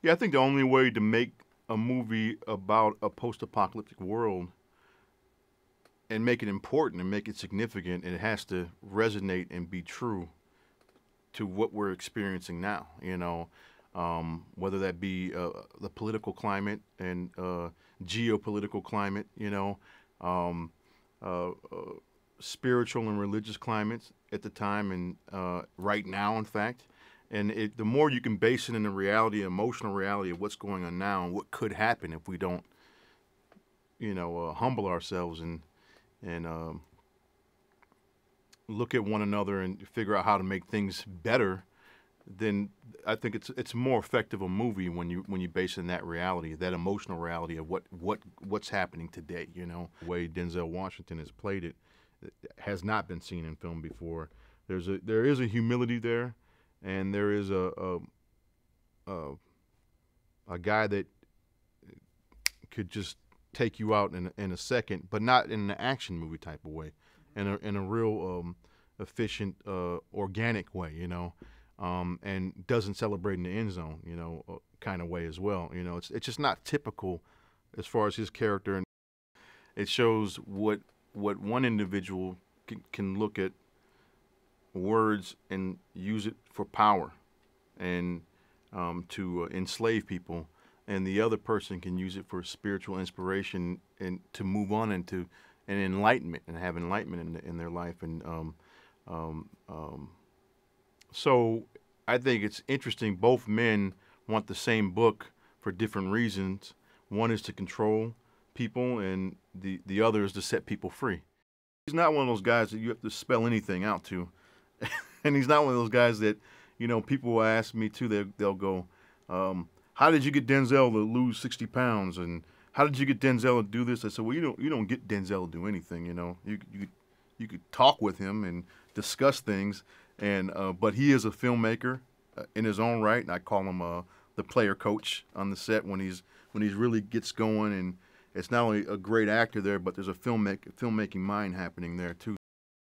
Yeah, I think the only way to make a movie about a post-apocalyptic world and make it important and make it significant, it has to resonate and be true to what we're experiencing now. Whether that be the political climate and geopolitical climate, um, uh, uh, spiritual and religious climates at the time and right now, in fact. And the more you can base it in the reality, emotional reality of what's going on now and what could happen if we don't, humble ourselves and look at one another and figure out how to make things better, then I think it's more effective a movie when you base it in that reality, that emotional reality of what's happening today. The way Denzel Washington has played it has not been seen in film before. There is a humility there, and there is a a guy that could just take you out in a second, but not in an action movie type of way, in a real efficient, organic way, and doesn't celebrate in the end zone, kind of way as well. It's just not typical as far as his character, and it shows what one individual can look at words and use it for power and to enslave people, and the other person can use it for spiritual inspiration and to move on into an enlightenment and have enlightenment in their life. And um, um, so I think it's interesting. Both men want the same book for different reasons. One is to control people, and the other is to set people free. He's not one of those guys that you have to spell anything out to. And he's not one of those guys that, people will ask me too. They'll go, how did you get Denzel to lose 60 pounds? And how did you get Denzel to do this? I said, well, you don't get Denzel to do anything. You could talk with him and discuss things, and but he is a filmmaker in his own right. And I call him the player coach on the set when he's really gets going. And it's not only a great actor there, but there's a filmmaking mind happening there too.